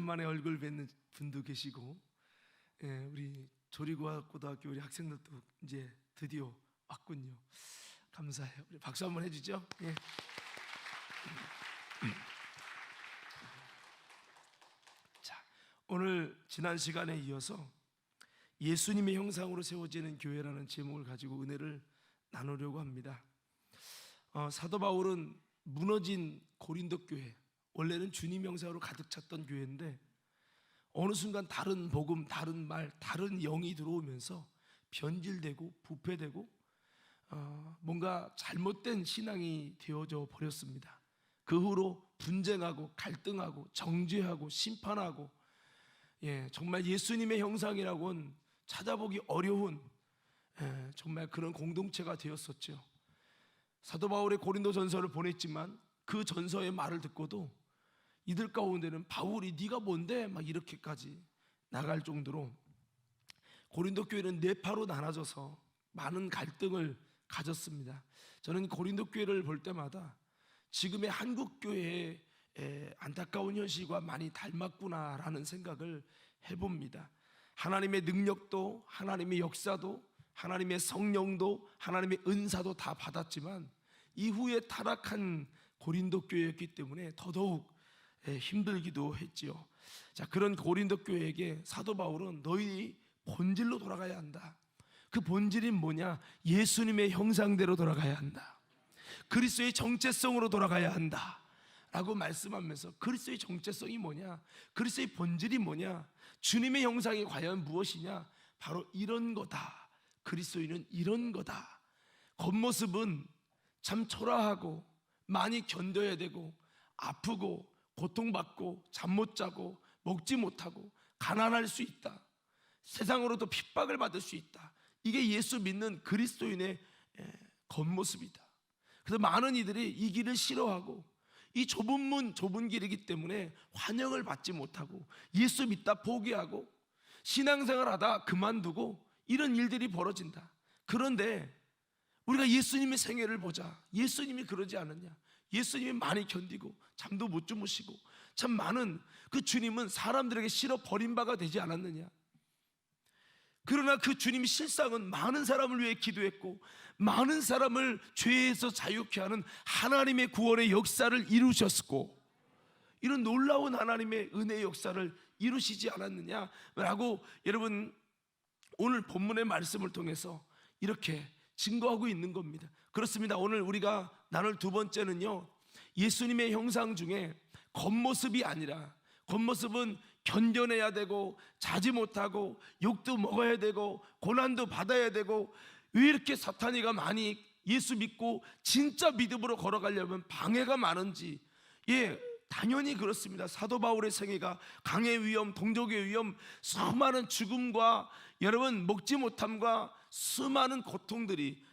오랜만에 얼굴 뵙는 분도 계시고, 우리 조리고등학교 우리 학생들도 이제 드디어 왔군요. 감사해요. 우리 박수 한번 해주죠. 예. 자, 오늘 지난 시간에 이어서 예수님의 형상으로 세워지는 교회라는 제목을 가지고 은혜를 나누려고 합니다. 사도 바울은 무너진 고린도 교회, 원래는 주님 형상으로 가득 찼던 교회인데 어느 순간 다른 복음, 다른 말, 다른 영이 들어오면서 변질되고 부패되고 뭔가 잘못된 신앙이 되어져 버렸습니다. 그 후로 분쟁하고 갈등하고 정죄하고 심판하고, 정말 예수님의 형상이라고는 찾아보기 어려운 정말 그런 공동체가 되었었죠. 사도 바울의 고린도 전서를 보냈지만 그 전서의 말을 듣고도 이들 가운데는 바울이 네가 뭔데? 막 이렇게까지 나갈 정도로 고린도 교회는 네파로 나눠져서 많은 갈등을 가졌습니다. 저는 고린도 교회를 볼 때마다 지금의 한국 교회의 안타까운 현실과 많이 닮았구나라는 생각을 해봅니다. 하나님의 능력도, 하나님의 역사도, 하나님의 성령도, 하나님의 은사도 다 받았지만 이후에 타락한 고린도 교회였기 때문에 더더욱 힘들기도 했지요. 자, 그런 고린도 교회에게 사도 바울은 너희 본질로 돌아가야 한다. 그 본질이 뭐냐? 예수님의 형상대로 돌아가야 한다. 그리스도의 정체성으로 돌아가야 한다 라고 말씀하면서, 그리스도의 정체성이 뭐냐? 그리스도의 본질이 뭐냐? 주님의 형상이 과연 무엇이냐? 바로 이런 거다. 그리스도인은 이런 거다. 겉모습은 참 초라하고 많이 견뎌야 되고 아프고 고통받고 잠 못 자고 먹지 못하고 가난할 수 있다. 세상으로도 핍박을 받을 수 있다. 이게 예수 믿는 그리스도인의 겉모습이다. 그래서 많은 이들이 이 길을 싫어하고 이 좁은 문 좁은 길이기 때문에 환영을 받지 못하고 예수 믿다 포기하고 신앙생활 하다 그만두고 이런 일들이 벌어진다. 그런데 우리가 예수님의 생애를 보자. 예수님이 그러지 않느냐? 예수님이 많이 견디고 잠도 못 주무시고 참 많은 그 주님은 사람들에게 싫어 버린 바가 되지 않았느냐? 그러나 그 주님이 실상은 많은 사람을 위해 기도했고 많은 사람을 죄에서 자유케 하는 하나님의 구원의 역사를 이루셨고, 이런 놀라운 하나님의 은혜의 역사를 이루시지 않았느냐라고 여러분 오늘 본문의 말씀을 통해서 이렇게 증거하고 있는 겁니다. 그렇습니다. 오늘 우리가 나눌 두 번째는요, 예수님의 형상 중에 겉모습이 아니라, 겉모습은 견뎌내야 되고 자지 못하고 욕도 먹어야 되고 고난도 받아야 되고, 왜 이렇게 사탄이가 많이 예수 믿고 진짜 믿음으로 걸어가려면 방해가 많은지, 당연히 그렇습니다. 사도 바울의 생애가 강의 위험, 동족의 위험, 수많은 죽음과 여러분 먹지 못함과 수많은 고통들이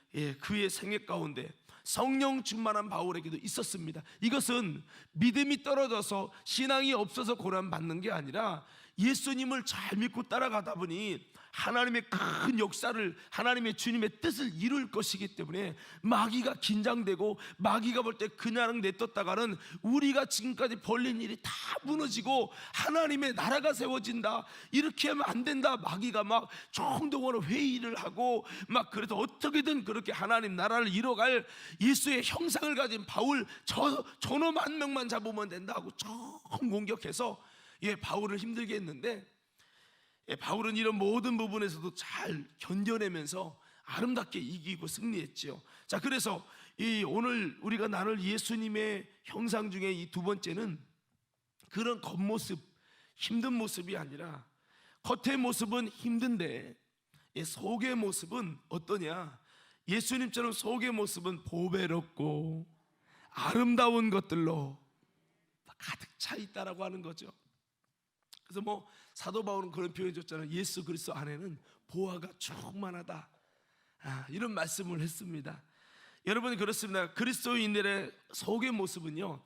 그의 생애 가운데 성령 충만한 바울에게도 있었습니다. 이것은 믿음이 떨어져서 신앙이 없어서 고난받는 게 아니라 예수님을 잘 믿고 따라가다 보니 하나님의 큰 역사를, 하나님의 주님의 뜻을 이룰 것이기 때문에 마귀가 긴장되고 마귀가 볼 때 그냥 내떴다가는 우리가 지금까지 벌린 일이 다 무너지고 하나님의 나라가 세워진다, 이렇게 하면 안 된다, 마귀가 막 총동원으로 회의를 하고 막 그래서 어떻게든 그렇게 하나님 나라를 이뤄갈 예수의 형상을 가진 바울 저놈 한 명만 잡으면 된다 하고 총 공격해서 바울을 힘들게 했는데, 바울은 이런 모든 부분에서도 잘 견뎌내면서 아름답게 이기고 승리했지요. 자, 그래서 오늘 우리가 나눌 예수님의 형상 중에 이 두 번째는 그런 겉모습, 힘든 모습이 아니라, 겉의 모습은 힘든데 속의 모습은 어떠냐? 예수님처럼 속의 모습은 보배롭고 아름다운 것들로 가득 차 있다라고 하는 거죠. 그래서 사도 바울은 그런 표현을 줬잖아요. 예수 그리스도 안에는 보화가 충만하다, 이런 말씀을 했습니다. 여러분 그렇습니다. 그리스도인들의 속의 모습은요,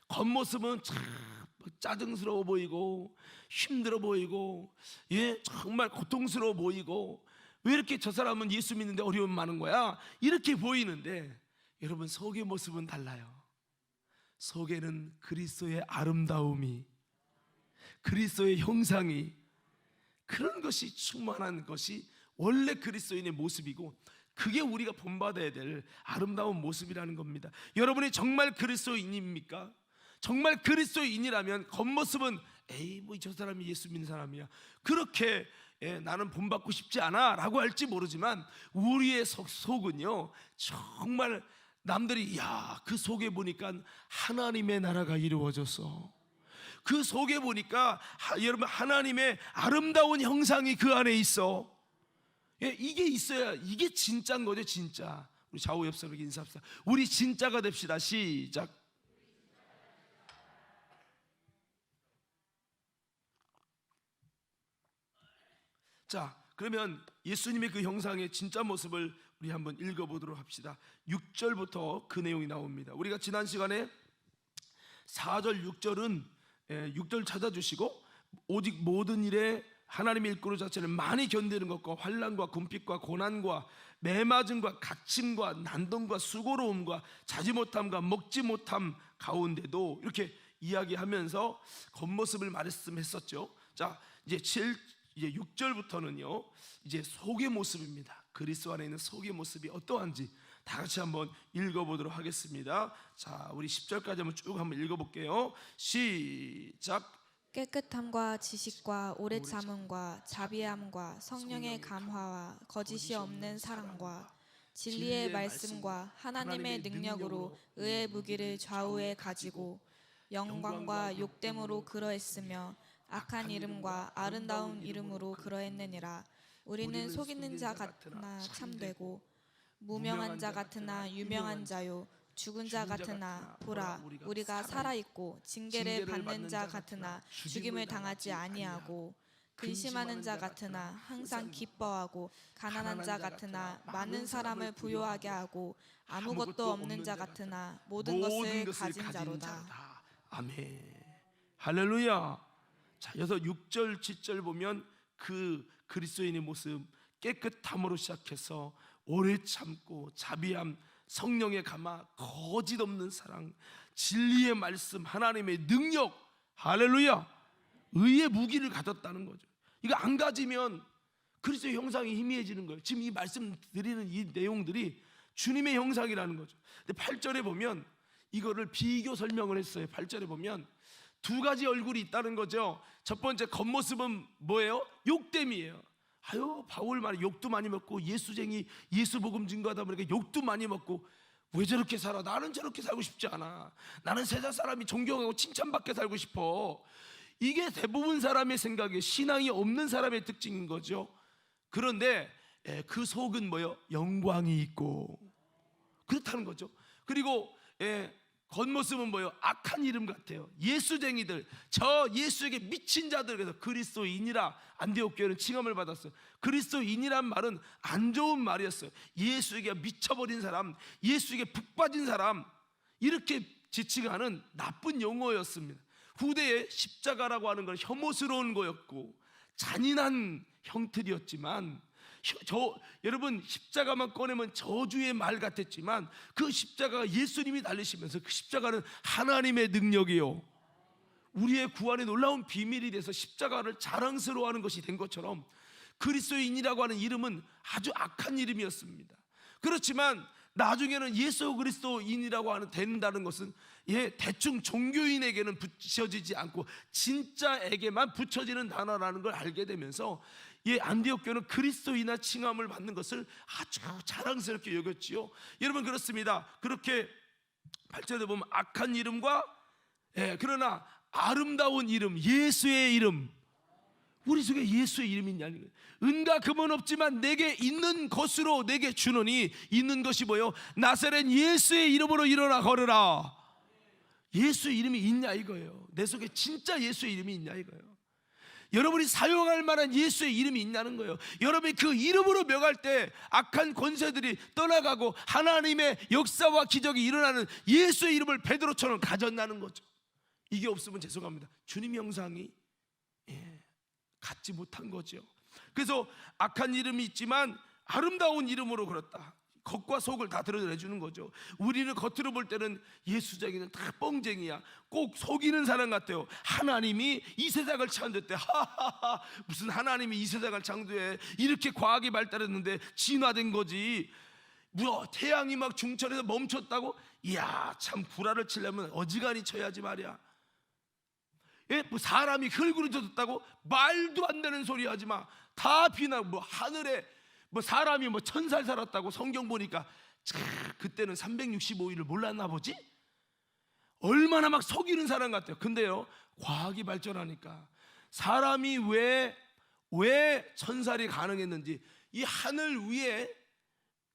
겉모습은 참 짜증스러워 보이고 힘들어 보이고 정말 고통스러워 보이고, 왜 이렇게 저 사람은 예수 믿는데 어려움 많은 거야, 이렇게 보이는데 여러분 속의 모습은 달라요. 속에는 그리스도의 아름다움이, 그리스도의 형상이, 그런 것이 충만한 것이 원래 그리스도인의 모습이고, 그게 우리가 본받아야 될 아름다운 모습이라는 겁니다. 여러분이 정말 그리스도인입니까? 정말 그리스도인이라면 겉모습은 에이 뭐 저 사람이 예수 믿는 사람이야, 그렇게 나는 본받고 싶지 않아 라고 할지 모르지만, 우리의 속은요 정말 남들이 야 그 속에 보니까 하나님의 나라가 이루어졌어, 그 속에 보니까 여러분 하나님의 아름다운 형상이 그 안에 있어. 이게 있어야 이게 진짜인 거죠. 진짜. 우리 좌우 옆 사람에게 인사합시다. 우리 진짜가 됩시다. 시작. 자, 그러면 예수님의 그 형상의 진짜 모습을 우리 한번 읽어보도록 합시다. 6절부터 그 내용이 나옵니다. 우리가 지난 시간에 4절 6절은 6절 찾아주시고, 오직 모든 일에 하나님의 일꾼의 자체를 많이 견디는 것과 환난과 궁핍과 고난과 매맞음과 갇힘과 난동과 수고로움과 자지 못함과 먹지 못함 가운데도, 이렇게 이야기하면서 겉모습을 말씀했었죠. 자, 이제 6절부터는요 이제 속의 모습입니다. 그리스도 안에 있는 속의 모습이 어떠한지 다 같이 한번 읽어보도록 하겠습니다. 자, 우리 10절까지 한번 쭉 한번 읽어볼게요. 시작. 깨끗함과 지식과 오래 참음과 자비함과 성령의 감화와 거짓이 없는 사랑과 진리의 말씀과 하나님의 능력으로 의의 무기를 좌우에 가지고 영광과 욕됨으로 그러했으며 악한 이름과 아름다운 이름으로 그러했느니라. 우리는 속이는 자 같으나 참되고 무명한 자 같으나 유명한 자요 죽은 자 같으나 보라 우리가 살아있고 징계를 받는 자 같으나 죽임을 당하지 아니하고 근심하는 자 같으나 항상 기뻐하고 가난한 자 같으나 많은 사람을 부요하게 하고 아무것도 없는 자 같으나 모든 것을 가진 자로다. 아멘. 할렐루야. 자, 여기서 6절 7절 보면 그 그리스도인의 모습, 깨끗함으로 시작해서 오래 참고 자비함, 성령의 감화, 거짓 없는 사랑, 진리의 말씀, 하나님의 능력, 할렐루야, 의의 무기를 가졌다는 거죠. 이거 안 가지면 그리스도의 형상이 희미해지는 거예요. 지금 이 말씀드리는 이 내용들이 주님의 형상이라는 거죠. 근데 8절에 보면 이거를 비교 설명을 했어요. 8절에 보면 두 가지 얼굴이 있다는 거죠. 첫 번째 겉모습은 뭐예요? 욕됨이에요. 아유, 바울 말에 욕도 많이 먹고 예수쟁이, 예수 복음 증거하다 보니까 욕도 많이 먹고, 왜 저렇게 살아? 나는 저렇게 살고 싶지 않아. 나는 세상 사람이 존경하고 칭찬받게 살고 싶어. 이게 대부분 사람의 생각에 신앙이 없는 사람의 특징인 거죠. 그런데 그 속은 뭐예요? 영광이 있고 그렇다는 거죠. 그리고 겉모습은 뭐예요? 악한 이름 같아요. 예수쟁이들, 저 예수에게 미친 자들, 그래서 그리스도인이라 안디옥 교회는 칭함을 받았어요. 그리스도인이란 말은 안 좋은 말이었어요. 예수에게 미쳐버린 사람, 예수에게 푹 빠진 사람, 이렇게 지칭하는 나쁜 용어였습니다. 후대에 십자가라고 하는 건 혐오스러운 거였고 잔인한 형틀이었지만, 여러분 십자가만 꺼내면 저주의 말 같았지만 그 십자가가 예수님이 달리시면서 그 십자가는 하나님의 능력이요, 우리의 구원의 놀라운 비밀이 돼서 십자가를 자랑스러워하는 것이 된 것처럼, 그리스도인이라고 하는 이름은 아주 악한 이름이었습니다. 그렇지만 나중에는 예수 그리스도인이라고 하는 된다는 것은 대충 종교인에게는 붙여지지 않고 진짜에게만 붙여지는 단어라는 걸 알게 되면서 안디옥 교회는 그리스도인이나 칭함을 받는 것을 아주 자랑스럽게 여겼지요. 여러분 그렇습니다. 그렇게 8절에 보면 악한 이름과 그러나 아름다운 이름, 예수의 이름, 우리 속에 예수의 이름이 있냐는 거예요. 은과 금은 없지만 내게 있는 것으로 내게 주노니, 있는 것이 뭐예요? 나사렛 예수의 이름으로 일어나 걸으라. 예수의 이름이 있냐 이거예요. 내 속에 진짜 예수의 이름이 있냐 이거예요. 여러분이 사용할 만한 예수의 이름이 있냐는 거예요. 여러분이 그 이름으로 명할 때 악한 권세들이 떠나가고 하나님의 역사와 기적이 일어나는 예수의 이름을 베드로처럼 가졌다는 거죠. 이게 없으면 죄송합니다. 주님 형상이 갖지 못한 거죠. 그래서 악한 이름이 있지만 아름다운 이름으로 걸었다. 겉과 속을 다 드러내주는 거죠. 우리는 겉으로 볼 때는 예수쟁이는 다 뻥쟁이야, 꼭 속이는 사람 같아요. 하나님이 이 세상을 창조했대. 하하하, 무슨 하나님이 이 세상을 창조해. 이렇게 과학이 발달했는데 진화된 거지. 뭐 태양이 막 중천에서 멈췄다고? 이야, 참 구라를 치려면 어지간히 쳐야지 말이야. 예? 뭐 사람이 흙으로졌다고? 말도 안 되는 소리 하지 마. 다 비나. 뭐 하늘에 뭐 사람이 뭐 1000살 살았다고 성경 보니까. 참, 그때는 365일을 몰랐나 보지? 얼마나 막 속이는 사람 같아요. 근데요, 과학이 발전하니까 사람이 왜 1000살이 가능했는지, 이 하늘 위에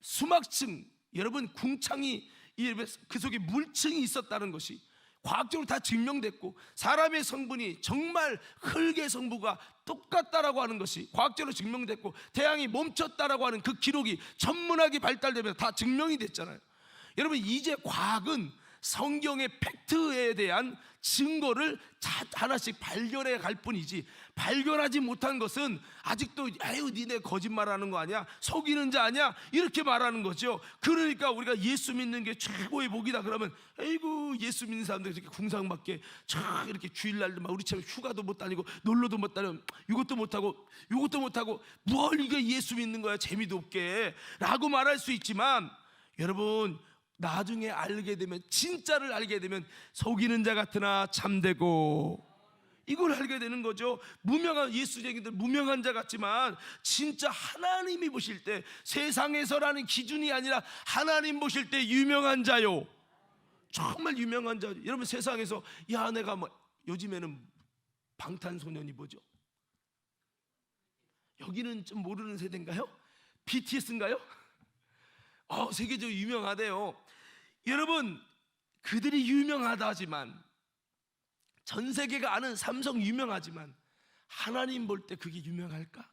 수막층, 여러분 궁창이, 그 속에 물층이 있었다는 것이 과학적으로 다 증명됐고, 사람의 성분이 정말 흙의 성분과 똑같다라고 하는 것이 과학적으로 증명됐고, 태양이 멈췄다라고 하는 그 기록이 천문학이 발달되면서 다 증명이 됐잖아요. 여러분, 이제 과학은 성경의 팩트에 대한 증거를 하나씩 발견해 갈 뿐이지, 발견하지 못한 것은 아직도 아유 니네 거짓말하는 거 아니야, 속이는 자 아니야, 이렇게 말하는 거죠. 그러니까 우리가 예수 믿는 게 최고의 복이다 그러면, 아이고 예수 믿는 사람들 이렇게 궁상맞게 쫙 이렇게 주일날도 막 우리처럼 휴가도 못 다니고 놀러도 못 다니고 이것도 못하고 이것도 못하고 뭘 이게 예수 믿는 거야 재미도 없게 라고 말할 수 있지만, 여러분 나중에 알게 되면, 진짜를 알게 되면 속이는 자 같으나 참되고, 이걸 알게 되는 거죠. 무명한 예수쟁이들, 무명한 자 같지만 진짜 하나님이 보실 때, 세상에서라는 기준이 아니라 하나님 보실 때 유명한 자요, 정말 유명한 자. 여러분 세상에서 야 내가 뭐 요즘에는 방탄소년이 뭐죠? 여기는 좀 모르는 세대인가요? BTS인가요? 세계적으로 유명하대요. 여러분 그들이 유명하다 하지만, 전 세계가 아는 삼성 유명하지만 하나님 볼 때 그게 유명할까?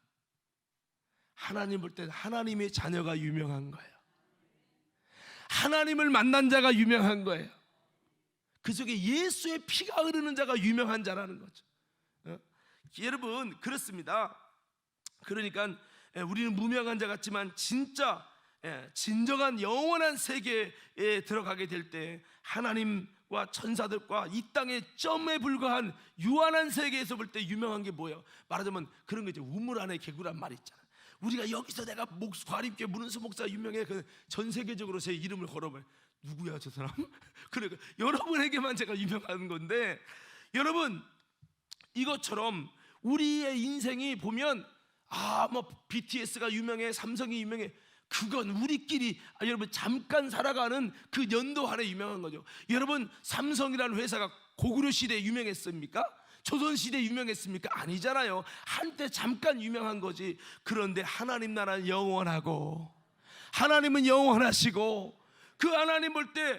하나님 볼 때 하나님의 자녀가 유명한 거예요. 하나님을 만난 자가 유명한 거예요. 그 속에 예수의 피가 흐르는 자가 유명한 자라는 거죠. 여러분 그렇습니다. 그러니까 우리는 무명한 자 같지만 진짜 진정한 영원한 세계에 들어가게 될 때 하나님과 천사들과 이 땅의 점에 불과한 유한한 세계에서 볼 때 유명한 게 뭐예요? 말하자면 그런 거죠. 우물 안에 개구란 말이 있잖아. 우리가 여기서 내가 과립계 문은수 목사 유명해, 그 전 세계적으로 제 이름을 걸어봐요. 누구야 저 사람? 그러니까 여러분에게만 제가 유명한 건데, 여러분 이것처럼 우리의 인생이 보면 뭐 BTS가 유명해, 삼성이 유명해, 그건 우리끼리 여러분 잠깐 살아가는 그 연도 안에 유명한 거죠. 여러분 삼성이라는 회사가 고구려 시대에 유명했습니까? 조선 시대에 유명했습니까? 아니잖아요. 한때 잠깐 유명한 거지. 그런데 하나님 나라는 영원하고, 하나님은 영원하시고, 그 하나님 볼 때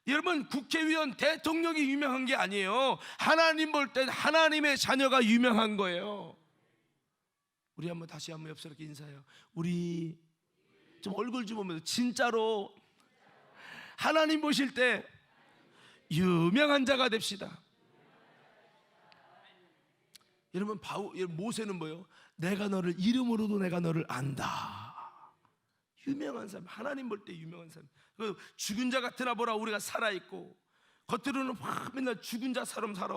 여러분 국회의원, 대통령이 유명한 게 아니에요. 하나님 볼 때 하나님의 자녀가 유명한 거예요. 우리 한번 다시 한번 엽스럽게 인사해요. 우리 좀 얼굴 좀 보면서 진짜로 하나님 보실 때 유명한 자가 됩시다. 여러분 모세는 뭐예요? 내가 너를 이름으로도 내가 너를 안다. 유명한 사람, 하나님 볼 때 유명한 사람. 죽은 자 같으나 보라 우리가 살아있고, 겉으로는 막 맨날 죽은 자처럼 살아.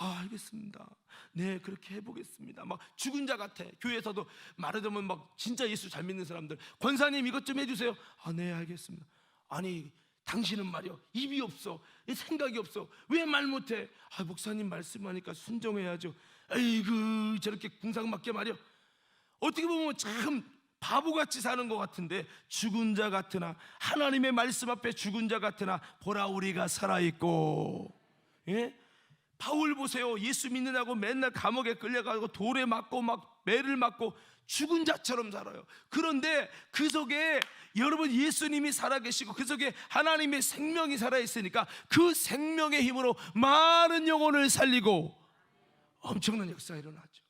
알겠습니다. 네 그렇게 해보겠습니다. 막 죽은 자 같아. 교회에서도 말하자면 막 진짜 예수 잘 믿는 사람들, 권사님 이것 좀 해주세요. 네 알겠습니다. 아니 당신은 말이요 입이 없어, 생각이 없어, 왜 말 못해? 목사님 말씀하니까 순종해야죠. 에이그 저렇게 궁상맞게 말이요. 어떻게 보면 참 바보같이 사는 것 같은데, 죽은 자 같으나, 하나님의 말씀 앞에 죽은 자 같으나 보라 우리가 살아있고. 바울 보세요. 예수 믿느냐고 맨날 감옥에 끌려가고 돌에 맞고 막 매를 맞고 죽은 자처럼 살아요. 그런데 그 속에 여러분 예수님이 살아계시고 그 속에 하나님의 생명이 살아있으니까 그 생명의 힘으로 많은 영혼을 살리고 엄청난 역사가 일어나죠.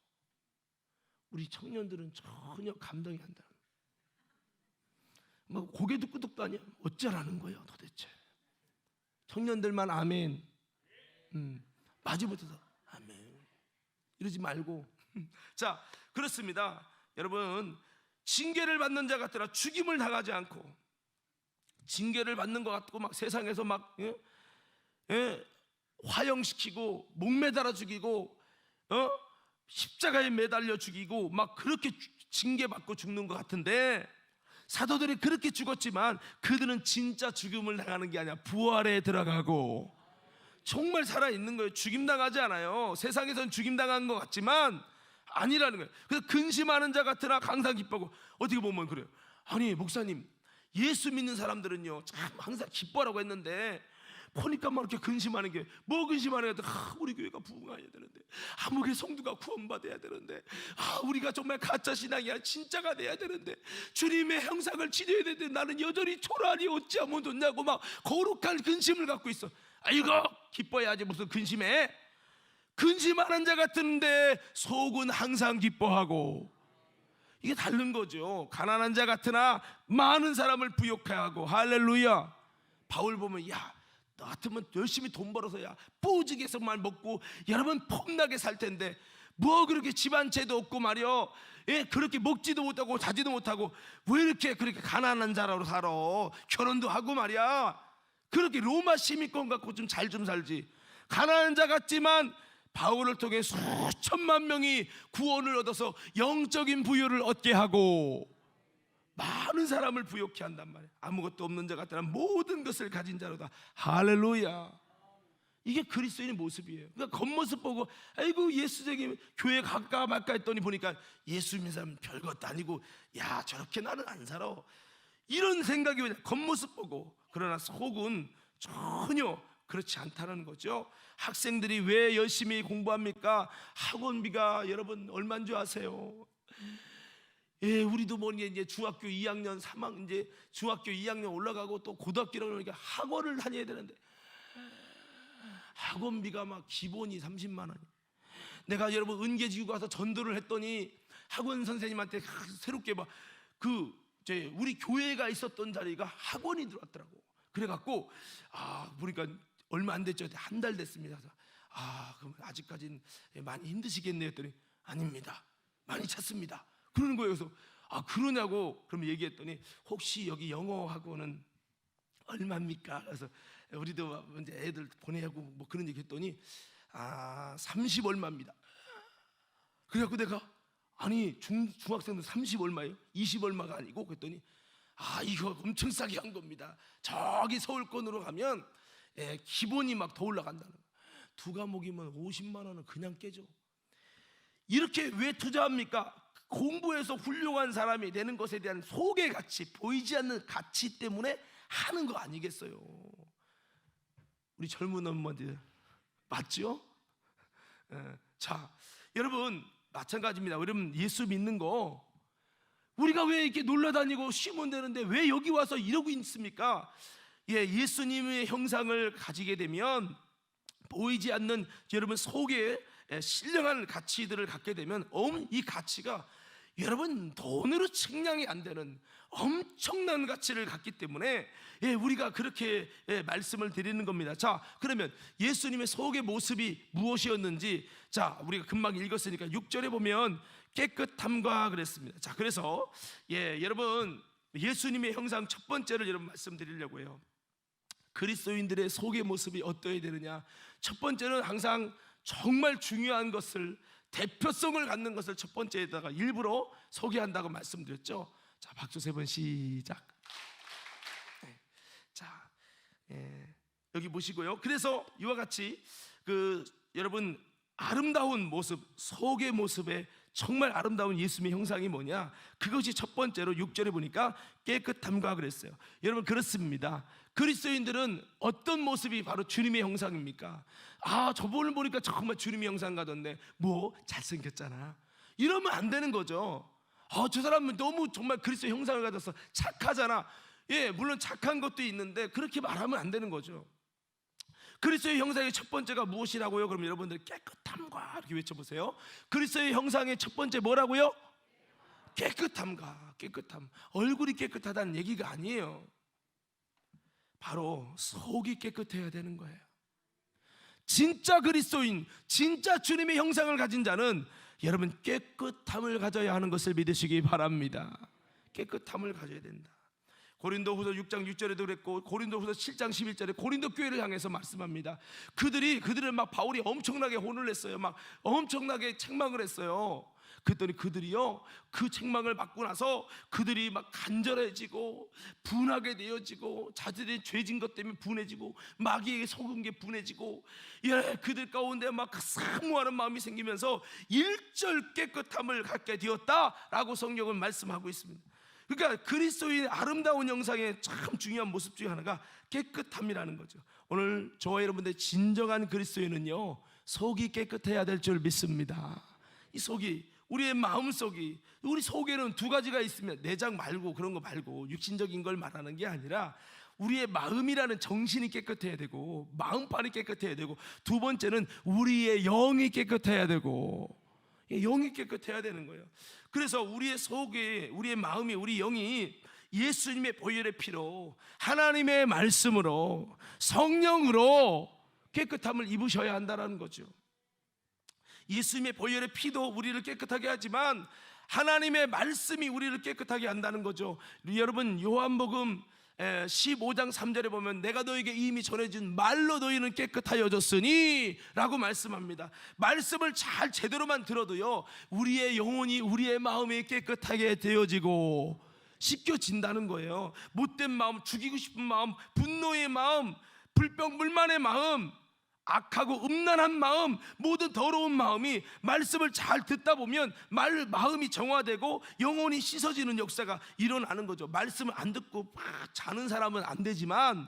우리 청년들은 전혀 감동이 안 돼요. 뭐 고개도 끄덕도 아니야. 어쩌라는 거예요 도대체. 청년들만 아멘, 마지못해서 아멘 이러지 말고. 자 그렇습니다. 여러분 징계를 받는 자 같더라 죽임을 당하지 않고 징계를 받는 것 같고 막 세상에서 막 화형시키고 목매달아 죽이고 십자가에 매달려 죽이고 막 그렇게 징계받고 죽는 것 같은데, 사도들이 그렇게 죽었지만 그들은 진짜 죽음을 당하는 게 아니야. 부활에 들어가고 정말 살아있는 거예요. 죽임당하지 않아요. 세상에선 죽임당한 것 같지만 아니라는 거예요. 그래서 근심하는 자 같으나 항상 기뻐하고. 어떻게 보면 그래요. 아니 목사님, 예수 믿는 사람들은요 참 항상 기뻐하라고 했는데 보니까 막 이렇게 근심하는 게, 뭐 근심하는 게, 우리 교회가 부흥해야 되는데, 우리 성도가 구원받아야 되는데, 우리가 정말 가짜 신앙이 진짜가 돼야 되는데, 주님의 형상을 지녀야 되는데 나는 여전히 초라하니 어찌하면 좋냐고 막 거룩한 근심을 갖고 있어. 아이고 기뻐해야지 무슨 근심해. 근심하는 자 같은데 속은 항상 기뻐하고. 이게 다른 거죠. 가난한 자 같으나 많은 사람을 부욕해 하고. 할렐루야. 바울 보면 너 같으면 열심히 돈 벌어서 뿌지게 정말 먹고 여러분 폼나게 살 텐데 뭐 그렇게 집안채도 없고 말이요, 그렇게 먹지도 못하고 자지도 못하고 왜 이렇게 그렇게 가난한 자로 살아. 결혼도 하고 말이야 그렇게 로마 시민권 갖고 좀 잘 좀 살지. 가난한 자 같지만 바울을 통해 수천만 명이 구원을 얻어서 영적인 부여를 얻게 하고 많은 사람을 부욕케 한단 말이에요. 아무것도 없는 자 같으나 모든 것을 가진 자로다. 할렐루야. 이게 그리스도인의 모습이에요. 그러니까 겉모습 보고 아이고 예수적인 교회 갈까 말까 했더니 보니까 예수 믿는 사람 별것도 아니고 저렇게 나는 안 살아, 이런 생각이 왜 겉모습 보고. 그러나 속은 전혀 그렇지 않다는 거죠. 학생들이 왜 열심히 공부합니까? 학원비가 여러분 얼마인 줄 아세요? 우리도 뭐니 이제 중학교 2학년 3학년 이제 중학교 2학년 올라가고 또 고등학교로 그러니까 학원을 다녀야 되는데 학원비가 막 기본이 30만 원. 내가 여러분 은계지구 가서 전도를 했더니 학원 선생님한테 새롭게 우리 교회가 있었던 자리가 학원이 들어왔더라고. 그래갖고 보니까 얼마 안 됐죠. 한 달 됐습니다. 그럼 아직까지는 많이 힘드시겠네요 했더니 아닙니다, 많이 찼습니다 그러는 거예요. 그래서 그러냐고 그럼 얘기했더니 혹시 여기 영어 학원은 얼마입니까? 그래서 우리도 이제 애들 보내고 뭐 그런 얘기 했더니 30 얼마입니다. 그래갖고 내가 아니 중학생들 30 얼마예요? 20 얼마가 아니고 그랬더니 이거 엄청 싸게 한 겁니다. 저기 서울권으로 가면 기본이 막 더 올라간다는 거예요. 두 과목이면 50만 원은 그냥 깨져. 이렇게 왜 투자합니까? 공부해서 훌륭한 사람이 되는 것에 대한 속의 가치, 보이지 않는 가치 때문에 하는 거 아니겠어요? 우리 젊은 엄마들 맞죠? 자, 여러분 마찬가지입니다. 여러분 예수 믿는 거 우리가 왜 이렇게 놀러다니고 쉬면 되는데 왜 여기 와서 이러고 있습니까? 예수님의 형상을 가지게 되면 보이지 않는 여러분 속에 신령한 가치들을 갖게 되면 이 가치가 여러분 돈으로 측량이 안 되는 엄청난 가치를 갖기 때문에 우리가 그렇게 말씀을 드리는 겁니다. 자, 그러면 예수님의 속의 모습이 무엇이었는지 우리가 금방 읽었으니까 6절에 보면 깨끗함과 그랬습니다. 자, 그래서 여러분 예수님의 형상 첫 번째를 여러분 말씀드리려고 해요. 그리스도인들의 속의 모습이 어떠해야 되느냐? 첫 번째는 항상 정말 중요한 것을, 대표성을 갖는 것을 첫 번째에다가 일부러 소개한다고 말씀드렸죠. 자, 박수 3번 시작. 자, 여기 보시고요. 그래서 이와 같이 여러분 아름다운 모습, 속의 모습에 정말 아름다운 예수님의 형상이 뭐냐? 그것이 첫 번째로 6절에 보니까 깨끗함과 그랬어요. 여러분 그렇습니다. 그리스도인들은 어떤 모습이 바로 주님의 형상입니까? 저분을 보니까 정말 주님의 형상 가던데 뭐 잘생겼잖아, 이러면 안 되는 거죠. 저 사람은 너무 정말 그리스도의 형상을 가져서 착하잖아. 물론 착한 것도 있는데 그렇게 말하면 안 되는 거죠. 그리스도의 형상의 첫 번째가 무엇이라고요? 그럼 여러분들 깨끗함과 이렇게 외쳐보세요. 그리스도의 형상의 첫 번째 뭐라고요? 깨끗함과. 깨끗함. 얼굴이 깨끗하다는 얘기가 아니에요. 바로 속이 깨끗해야 되는 거예요. 진짜 그리스도인, 진짜 주님의 형상을 가진 자는 여러분 깨끗함을 가져야 하는 것을 믿으시기 바랍니다. 깨끗함을 가져야 된다. 고린도후서 6장 6절에도 그랬고 고린도후서 7장 11절에 고린도 교회를 향해서 말씀합니다. 그들을 막 바울이 엄청나게 혼을 냈어요. 막 엄청나게 책망을 했어요. 그랬더니 그들이요, 그 책망을 받고 나서 그들이 막 간절해지고 분하게 되어지고 자들이 죄진 것 때문에 분해지고 마귀에게 속은 게 분해지고, 예, 그들 가운데 막 사모하는 마음이 생기면서 일절 깨끗함을 갖게 되었다라고 성경은 말씀하고 있습니다. 그러니까 그리스도인의 아름다운 형상의 참 중요한 모습 중에 하나가 깨끗함이라는 거죠. 오늘 저와 여러분들 진정한 그리스도인은요, 속이 깨끗해야 될 줄 믿습니다. 이 속이, 우리의 마음속이, 우리 속에는 두 가지가 있으면 내장 말고 그런 거 말고 육신적인 걸 말하는 게 아니라 우리의 마음이라는 정신이 깨끗해야 되고 마음판이 깨끗해야 되고, 두 번째는 우리의 영이 깨끗해야 되고, 영이 깨끗해야 되는 거예요. 그래서 우리의 속에, 우리의 마음이, 우리 영이 예수님의 보혈의 피로, 하나님의 말씀으로, 성령으로 깨끗함을 입으셔야 한다는 거죠. 예수님의 보혈의 피도 우리를 깨끗하게 하지만 하나님의 말씀이 우리를 깨끗하게 한다는 거죠. 여러분, 요한복음 15장 3절에 보면 내가 너에게 이미 전해준 말로 너희는 깨끗하여졌으니 라고 말씀합니다. 말씀을 잘 제대로만 들어도요, 우리의 영혼이, 우리의 마음이 깨끗하게 되어지고 씻겨진다는 거예요. 못된 마음, 죽이고 싶은 마음, 분노의 마음, 불평불만의 마음, 악하고 음란한 마음, 모든 더러운 마음이 말씀을 잘 듣다 보면 마음이 정화되고 영혼이 씻어지는 역사가 일어나는 거죠. 말씀을 안 듣고 막 자는 사람은 안 되지만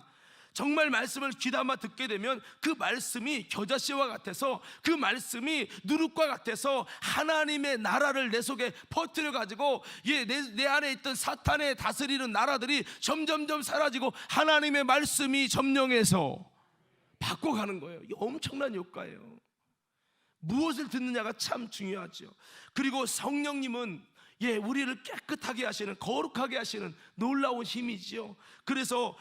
정말 말씀을 귀담아 듣게 되면 그 말씀이 겨자씨와 같아서, 그 말씀이 누룩과 같아서 하나님의 나라를 내 속에 퍼뜨려 가지고 내 안에 있던 사탄의 다스리는 나라들이 점점점 사라지고 하나님의 말씀이 점령해서 바꿔가는 거예요. 이 엄청난 효과예요. 무엇을 듣느냐가 참 중요하죠. 그리고 성령님은 우리를 깨끗하게 하시는, 거룩하게 하시는 놀라운 힘이지요. 그래서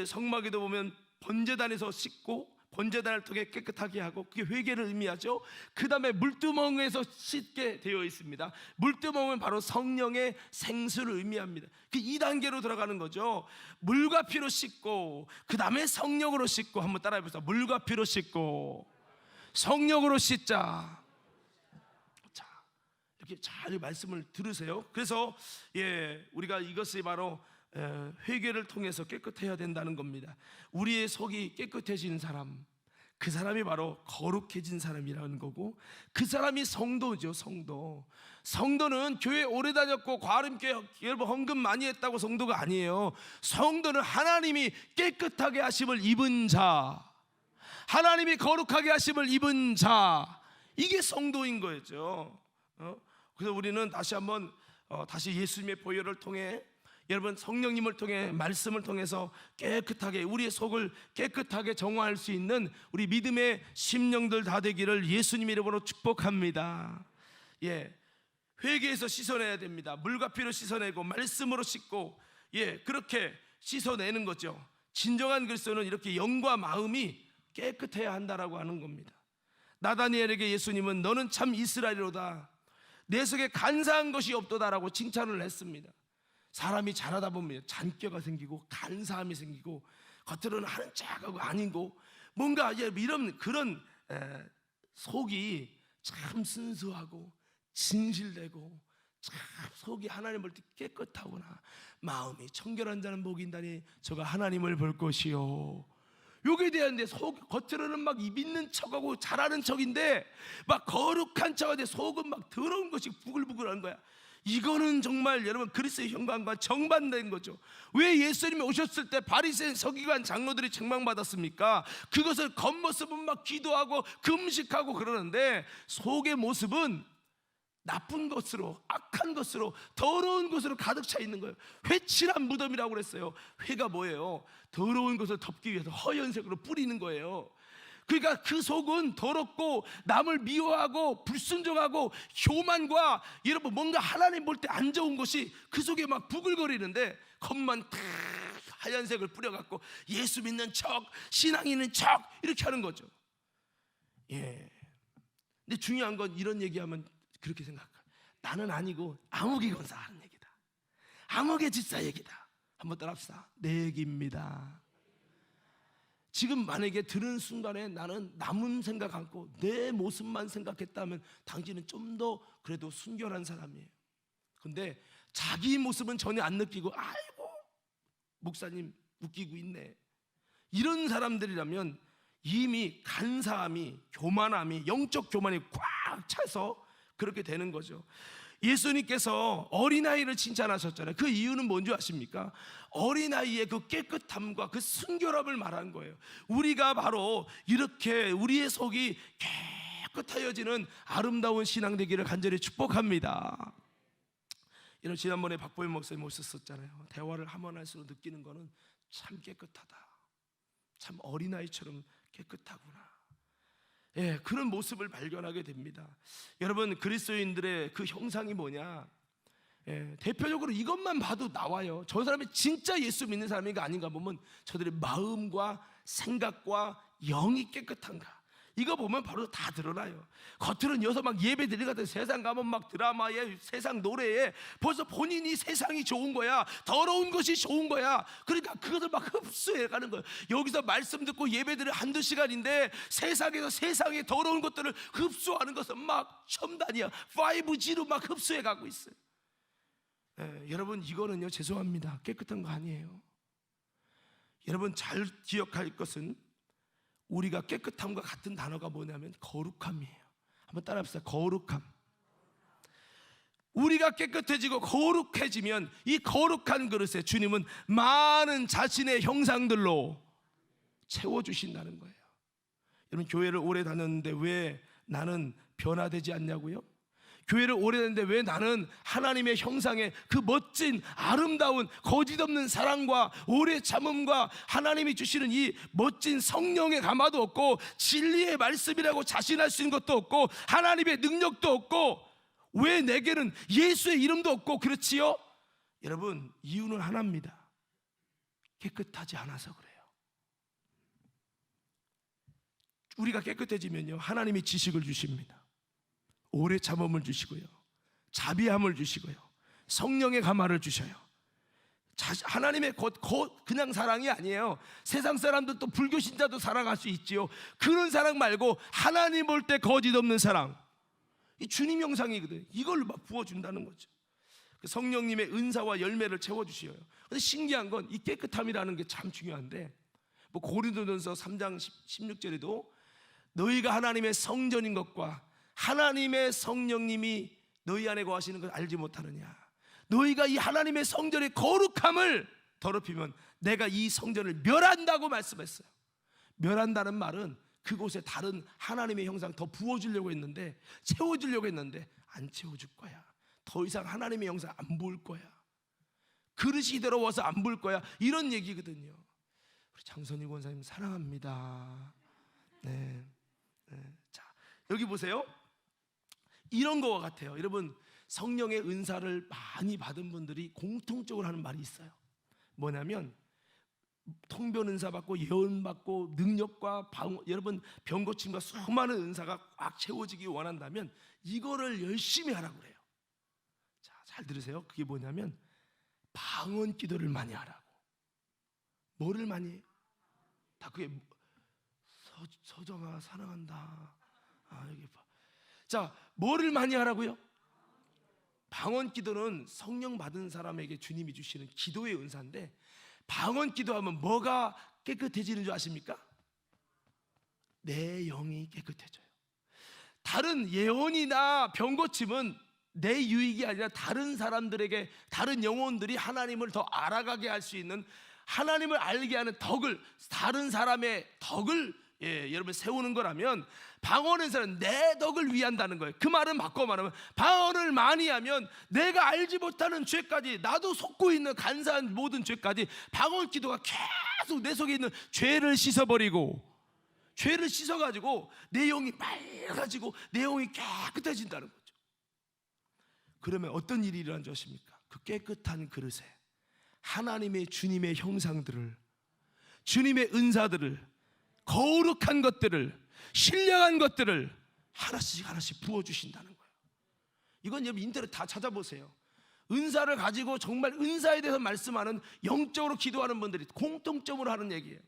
성막에도 보면 번제단에서 씻고 번제단을 통해 깨끗하게 하고, 그게 회개를 의미하죠. 그 다음에 물두멍에서 씻게 되어 있습니다. 물두멍은 바로 성령의 생수를 의미합니다. 그 2단계로 들어가는 거죠. 물과 피로 씻고 그 다음에 성령으로 씻고. 한번 따라해 보세요. 물과 피로 씻고 성령으로 씻자. 자, 이렇게 잘 말씀을 들으세요. 그래서 우리가 이것이 바로 회개를 통해서 깨끗해야 된다는 겁니다. 우리의 속이 깨끗해진 사람, 그 사람이 바로 거룩해진 사람이라는 거고, 그 사람이 성도죠. 성도는 교회 오래 다녔고 과름교회 여러분 헌금 많이 했다고 성도가 아니에요. 성도는 하나님이 깨끗하게 하심을 입은 자, 하나님이 거룩하게 하심을 입은 자, 이게 성도인 거죠. 그래서 우리는 다시 한번 다시 예수님의 보혈을 통해, 여러분 성령님을 통해, 말씀을 통해서 깨끗하게, 우리의 속을 깨끗하게 정화할 수 있는 우리 믿음의 심령들 다 되기를 예수님 이름으로 축복합니다. 회개에서 씻어내야 됩니다. 물과 피로 씻어내고 말씀으로 씻고, 그렇게 씻어내는 거죠. 진정한 그리스도는 이렇게 영과 마음이 깨끗해야 한다라고 하는 겁니다. 나다니엘에게 예수님은 너는 참 이스라엘이로다, 내 속에 간사한 것이 없도다라고 칭찬을 했습니다. 사람이 자라다 보면 잔꾀가 생기고 간사함이 생기고 겉으로는 하는 척하고 아니고 뭔가 이런 그런 속이 참 순수하고 진실되고 참 속이 하나님을 볼 때 깨끗하구나, 마음이 청결한 자는 복이 있다니 저가 하나님을 볼 것이요. 요게 대한데 속 겉으로는 막 믿는 척하고 잘하는 척인데 막 거룩한 척인데 속은 막 더러운 것이 부글부글한 거야. 이거는 정말 여러분 그리스도의 형광과 정반대인 거죠. 왜 예수님이 오셨을 때 바리새인 서기관 장로들이 책망받았습니까? 그것을 겉모습은 막 기도하고 금식하고 그러는데 속의 모습은 나쁜 것으로, 악한 것으로, 더러운 것으로 가득 차 있는 거예요. 회칠한 무덤이라고 그랬어요. 회가 뭐예요? 더러운 것을 덮기 위해서 허연색으로 뿌리는 거예요. 그러니까 그 속은 더럽고 남을 미워하고 불순종하고 교만과 여러분 뭔가 하나님 볼 때 안 좋은 것이 그 속에 막 부글거리는데, 겉만 탁 하얀색을 뿌려갖고 예수 믿는 척, 신앙 있는 척 이렇게 하는 거죠. 근데 중요한 건 이런 얘기하면 그렇게 생각해요. 나는 아니고 아무개 권사 하는 얘기다, 아무개 집사 얘기다. 한번 따라합시다. 내 얘기입니다. 지금 만약에 들은 순간에 나는 남은 생각 않고 내 모습만 생각했다면 당신은 좀 더 그래도 순결한 사람이에요. 근데 자기 모습은 전혀 안 느끼고 아이고 목사님 웃기고 있네, 이런 사람들이라면 이미 간사함이, 교만함이, 영적 교만이 꽉 차서 그렇게 되는 거죠. 예수님께서 어린아이를 칭찬하셨잖아요. 그 이유는 뭔지 아십니까? 어린아이의 그 깨끗함과 그 순결함을 말한 거예요. 우리가 바로 이렇게 우리의 속이 깨끗하여지는 아름다운 신앙 되기를 간절히 축복합니다. 이런 지난번에 박보현 목사님 모셨었잖아요. 대화를 하면 할수록 느끼는 거는 참 깨끗하다, 참 어린아이처럼 깨끗하구나. 예, 그런 모습을 발견하게 됩니다. 여러분, 그리스도인들의 그 형상이 뭐냐? 예, 대표적으로 이것만 봐도 나와요. 저 사람이 진짜 예수 믿는 사람인가 아닌가 보면 저들의 마음과 생각과 영이 깨끗한가, 이거 보면 바로 다 드러나요. 겉으로는 여기서 막 예배 드리거든. 세상 가면 막 드라마에, 세상 노래에 벌써 본인이 세상이 좋은 거야, 더러운 것이 좋은 거야. 그러니까 그것을 막 흡수해 가는 거예요. 여기서 말씀 듣고 예배 드려 한두 시간인데 세상에서 세상의 더러운 것들을 흡수하는 것은 막 첨단이야. 5G로 막 흡수해 가고 있어요. 여러분, 이거는요, 죄송합니다, 깨끗한 거 아니에요. 여러분, 잘 기억할 것은 우리가 깨끗함과 같은 단어가 뭐냐면 거룩함이에요. 한번 따라합시다. 거룩함. 우리가 깨끗해지고 거룩해지면 이 거룩한 그릇에 주님은 많은 자신의 형상들로 채워주신다는 거예요. 여러분, 교회를 오래 다녔는데 왜 나는 변화되지 않냐고요? 교회를 오래 다녔는데 왜 나는 하나님의 형상의 그 멋진 아름다운 거짓없는 사랑과 오래 참음과 하나님이 주시는 이 멋진 성령의 감화도 없고 진리의 말씀이라고 자신할 수 있는 것도 없고 하나님의 능력도 없고 왜 내게는 예수의 이름도 없고 그렇지요? 여러분, 이유는 하나입니다. 깨끗하지 않아서 그래요. 우리가 깨끗해지면요, 하나님이 지식을 주십니다. 오래 참음을 주시고요, 자비함을 주시고요, 성령의 감화를 주셔요. 하나님의 그냥 사랑이 아니에요. 세상 사람들도, 불교 신자도 사랑할 수 있지요. 그런 사랑 말고 하나님 볼 때 거짓 없는 사랑, 이 주님 형상이거든요. 이걸 막 부어준다는 거죠. 성령님의 은사와 열매를 채워주셔요. 근데 신기한 건 이 깨끗함이라는 게 참 중요한데, 뭐 고린도전서 3장 16절에도 너희가 하나님의 성전인 것과 하나님의 성령님이 너희 안에 거하시는 걸 알지 못하느냐. 너희가 이 하나님의 성전의 거룩함을 더럽히면 내가 이 성전을 멸한다고 말씀했어요. 멸한다는 말은 그곳에 다른 하나님의 형상 더 부어주려고 했는데, 채워주려고 했는데 안 채워줄 거야. 더 이상 하나님의 형상 안 볼 거야. 그릇이 더러워서 안 볼 거야. 이런 얘기거든요. 우리 장선희 권사님 사랑합니다. 네. 자, 여기 보세요. 이런 거와 같아요. 여러분, 성령의 은사를 많이 받은 분들이 공통적으로 하는 말이 있어요. 뭐냐면 통변 은사 받고 예언 받고 능력과 여러분 병고침과 수많은 은사가 꽉 채워지기 원한다면 이거를 열심히 하라고 그래요. 자, 잘 들으세요. 그게 뭐냐면 방언 기도를 많이 하라고. 뭐를 많이 해요? 다 그게 서정아 사랑한다. 여기 봐. 자, 뭐를 많이 하라고요? 방언 기도는 성령 받은 사람에게 주님이 주시는 기도의 은사인데, 방언 기도하면 뭐가 깨끗해지는 줄 아십니까? 내 영이 깨끗해져요. 다른 예언이나 병고침은 내 유익이 아니라 다른 사람들에게, 다른 영혼들이 하나님을 더 알아가게 할 수 있는, 하나님을 알게 하는 덕을, 다른 사람의 덕을 여러분 세우는 거라면, 방언 은사는 내 덕을 위한다는 거예요. 그 말은 바꿔 말하면 방언을 많이 하면 내가 알지 못하는 죄까지, 나도 속고 있는 간사한 모든 죄까지 방언 기도가 계속 내 속에 있는 죄를 씻어버리고, 죄를 씻어가지고 내 영이 맑아지고 내 영이 깨끗해진다는 거죠. 그러면 어떤 일이 일어난 줄 아십니까? 그 깨끗한 그릇에 하나님의, 주님의 형상들을, 주님의 은사들을, 거룩한 것들을, 신령한 것들을 하나씩 하나씩 부어주신다는 거예요. 이건 여러분 인터넷 다 찾아보세요. 은사를 가지고 정말 은사에 대해서 말씀하는, 영적으로 기도하는 분들이 공통점으로 하는 얘기예요.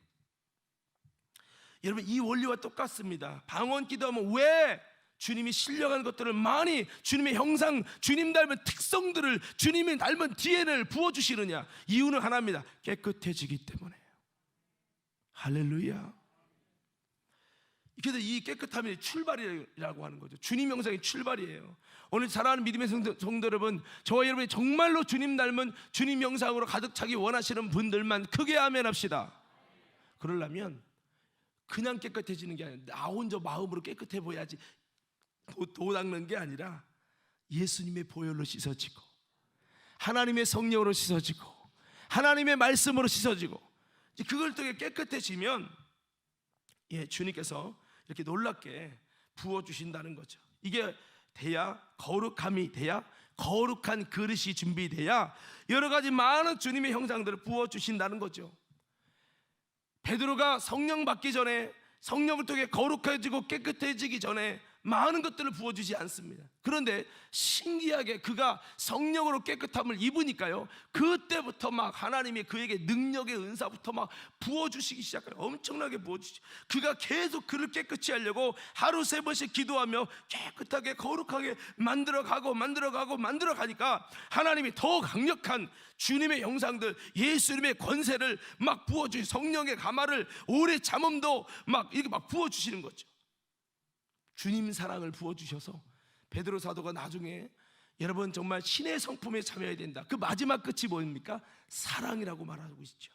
여러분, 이 원리와 똑같습니다. 방언 기도하면 왜 주님이 신령한 것들을 많이, 주님의 형상, 주님 닮은 특성들을, 주님이 닮은 DNA를 부어주시느냐? 이유는 하나입니다. 깨끗해지기 때문에요. 할렐루야. 그래서 이 깨끗함이 출발이라고 하는 거죠. 주님 형상의 출발이에요. 오늘 사랑하는 믿음의 성도 여러분, 저와 여러분이 정말로 주님 닮은 주님 형상으로 가득 차기 원하시는 분들만 크게 아멘 합시다. 그러려면 그냥 깨끗해지는 게 아니라 나 혼자 마음으로 깨끗해 보여야지 도 닦는 게 아니라 예수님의 보혈로 씻어지고, 하나님의 성령으로 씻어지고, 하나님의 말씀으로 씻어지고, 그걸 통해 깨끗해지면 주님께서 이렇게 놀랍게 부어주신다는 거죠. 이게 돼야, 거룩함이 돼야, 거룩한 그릇이 준비돼야 여러 가지 많은 주님의 형상들을 부어주신다는 거죠. 베드로가 성령 받기 전에, 성령을 통해 거룩해지고 깨끗해지기 전에 많은 것들을 부어주지 않습니다. 그런데 신기하게 그가 성령으로 깨끗함을 입으니까요, 그때부터 막 하나님이 그에게 능력의 은사부터 막 부어주시기 시작해요. 엄청나게 부어주시죠. 그가 계속 그를 깨끗이 하려고 하루 3번씩 기도하며 깨끗하게 거룩하게 만들어가니까 하나님이 더 강력한 주님의 형상들, 예수님의 권세를 막 부어주시고, 성령의 가마를, 오래 참음도 막 이렇게 막 부어주시는 거죠. 주님 사랑을 부어주셔서 베드로 사도가 나중에, 여러분 정말 신의 성품에 참여해야 된다, 그 마지막 끝이 뭡니까? 사랑이라고 말하고 있죠.